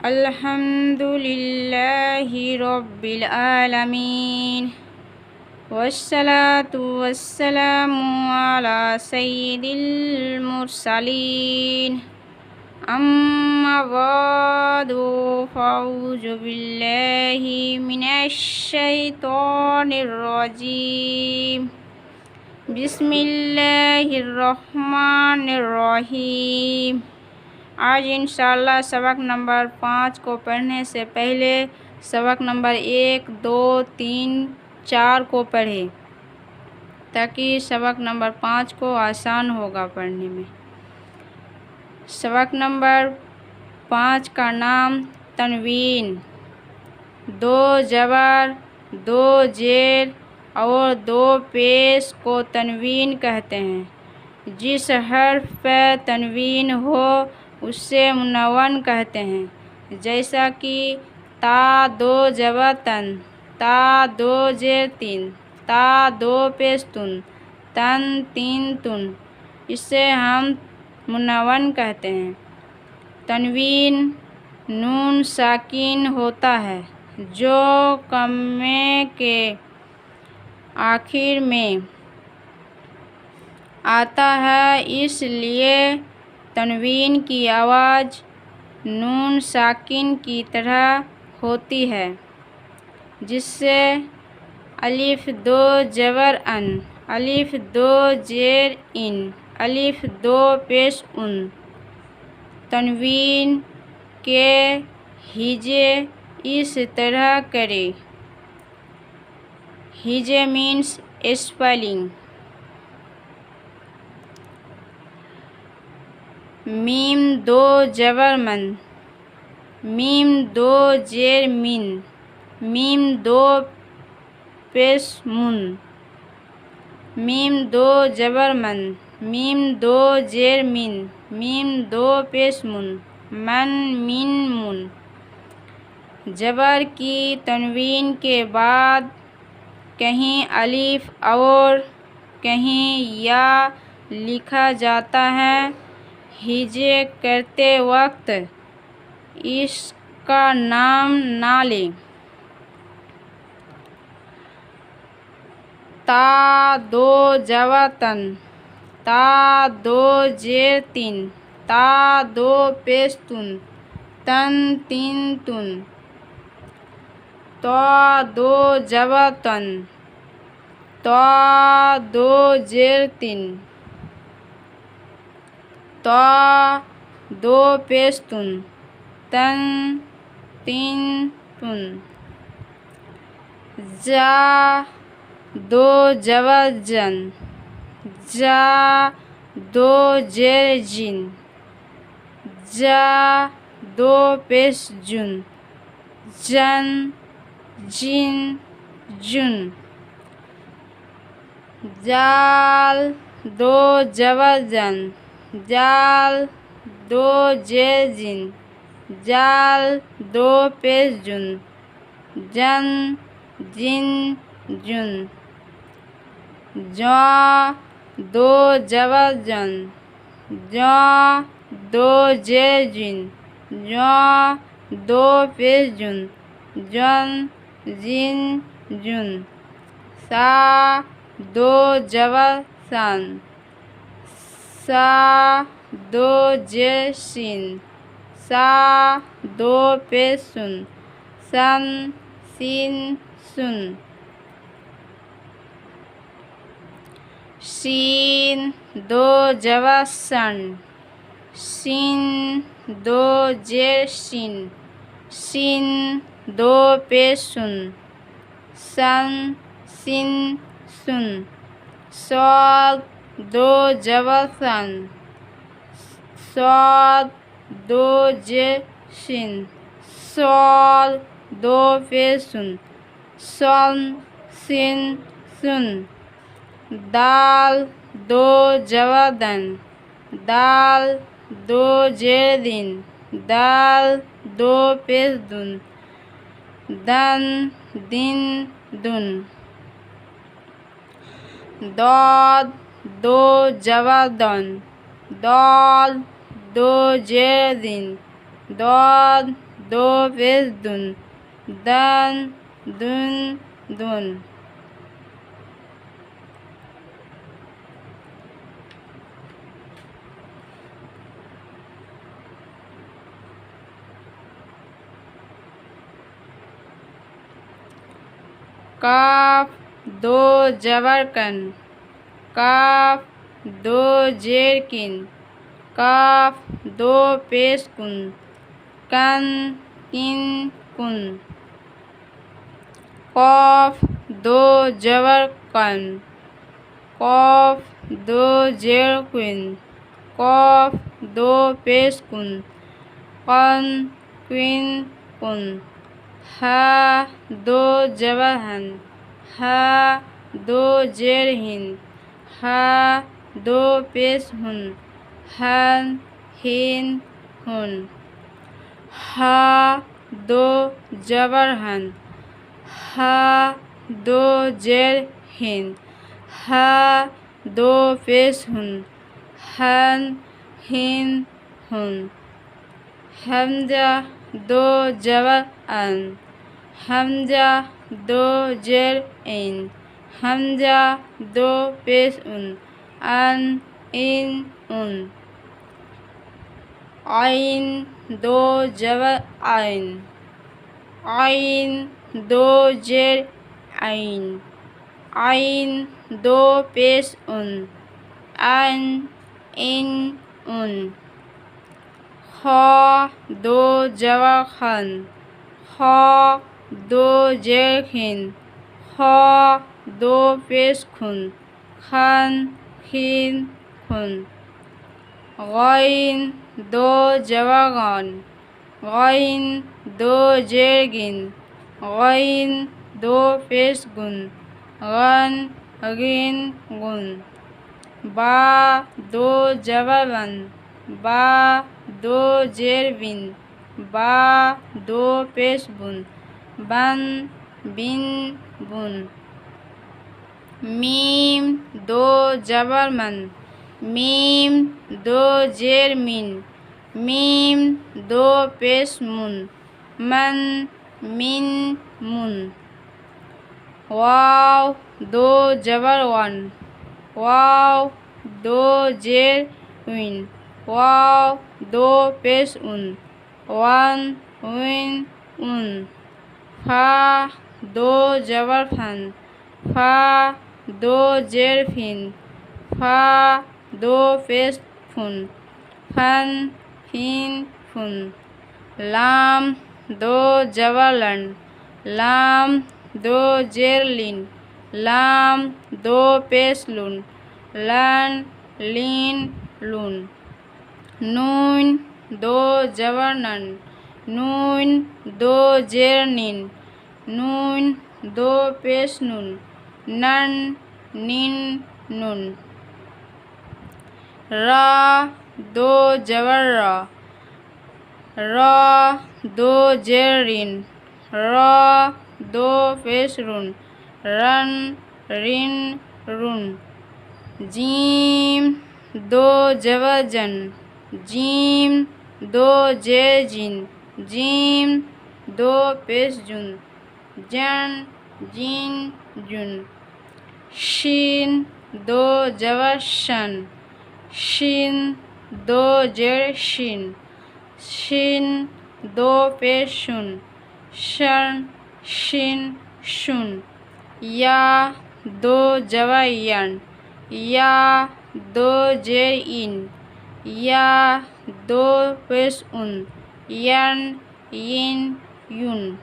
अल्हम्दुलिल्लाहि रब्बिल आलमीन वस्सलातु वस्सलामु अला सय्यिदिल मुरसलीन अम्मा बादु फ़अऊज़ु बिल्लाहि मिनश शैतानिर रजीम बिस्मिल्लाहिर रहमानिर रहीम। आज इंशाअल्लाह सबक नंबर 5 को पढ़ने से पहले सबक नंबर 1, 2, 3, 4 को पढ़ें ताकि सबक नंबर 5 को आसान होगा पढ़ने में। सबक नंबर 5 का नाम तनवीन, 2 ज़बर, 2 ज़ेर और 2 पेश को तनवीन कहते हैं। जिस हर्फ पर तनवीन हो उससे मुनव्वन कहते हैं। जैसा कि ता 2 ज़बर तन, ता 2 ज़ेर तीन, ता 2 पेश तुन, तन 3 तुन, इसे हम मुनव्वन कहते हैं। तनवीन नून साकिन होता है जो कलमे के आखिर में आता है, इसलिए तनवीन की आवाज़ नून साकिन की तरह होती है। जिससे अलिफ 2 ज़बर अन, अलिफ 2 ज़ेर इन, अलिफ 2 पेश उन। तनवीन के हिजे इस तरह करें। हिजे मीन्स स्पेलिंग। मीम 2 ज़बर मन, मीम 2 ज़ेर मिन, मीम 2 पेश मुन, मीम 2 ज़बर मन, मीम 2 ज़ेर मिन, मीम 2 पेश मुन, मन मिन मुन। ज़बर की तनवीन के बाद कहीं अलिफ और कहीं या लिखा जाता है। हिजे करते वक्त इसका नाम ना लें। ता 2 ज़बर तन, ता 2 ज़ेर तीन, ता 2 पेश तुन, तन 3 तुन। ता 2 ज़बर तन, ता 2 ज़ेर तीन, ता 2 पेश तुन, तन 3 तुन। जा 2 ज़बर जन, जा 2 ज़ेर जिन, जा 2 पेश जुन, जन जिन जुन। जाल 2 ज़बर जन, जाल 2 ज़ेर जिन, जाल 2 पेश जुन, जन जिन जुन। जा 2 ज़बर जन, जा 2 ज़ेर जिन, जा 2 पेश जुन, जन जिन जुन। सा 2 ज़बर सन, सा 2 ज़ेर सिन, सा 2 पेश सुन, सन सिन सुन। सीन 2 ज़बर सन, सीन 2 ज़ेर सिन, सिन 2 पेश सुन, सन सिन सुन। सॉद 2 ज़बर सन, सॉद 2 ज़ेर सिन, सॉद 2 पेश सुन, सन सिन सुन। दाल 2 ज़बर दन, दाल 2 ज़ेर दिन, दाल 2 पेश दुन, दन दिन दुन। दाद 2 ज़बर दन, दाल 2 ज़ेर दिन, दाद दो पेश दुन, दन दुन दुन। काफ दो जबर कन, काफ दो जेर किन, काफ दो पेश कुन, कन किन कुन। कौफ दो जबर कन, कौफ दो जेर किन, कौफ दो पेश कुन, कन किन कुन। हा दो जबर हन, हा दो जेर हिन, हा दो पेश हुन, हन हिन हुन। हा दो जबर हन, हा दो जेर हिन, हा दो पेश हुन, हन हिन हुन। हमजा दो जबर अन, हमजा दो जेर इन, हमजा दो पेश उन, अन इन उन। आइन दो जबर आइन, आइन दो जेर आइन, आइन दो पेश उन, अन इन उन। खा दो जबर खन, खा दो जेर खिन, खा दो पेश खुन, खन खिन खुन। गइन दो जबर गन, गइन दो जेर गिन, गइन दो पेश गुन, गन गिन गुन। बा दो जबर बन, बा दो जेर बिन, बा दो पेश बुन, बन बिन बुन। मीम दो जबर मन, मीम दो जेर मिन, मीम दो पेश मुन, मन मिन मुन। वाव दो जबर वन, वाव दो जेर विन, वाव दो पेश उन, वन विन उन। फा दो जबर फन, फा दो जेर फिन, फा दो पेश फुन, फन फिन फुन। लाम दो जबर लन, लाम दो जेर लिन, लाम दो पेश लुन, लन लिन लुन। नून दो जबर नन, नून दो जेर निन, नून दो पेश नुन, नन निन नुन। रा दो जबर रा, रा दो जेर रिन, रा दो पेश रुन, रन रिन रुन। जीम दो जबर जन, जीम दो जेर जिन, जीम दो पेश जुन, जन जिन जुन। शीन दो जबर शन, शीन दो जेर शिन, शिन दो पेश शुन, शन शिन शुन। या दो जबर यन, या दो जेर इन, या दो पेश उन, यन यिन युन।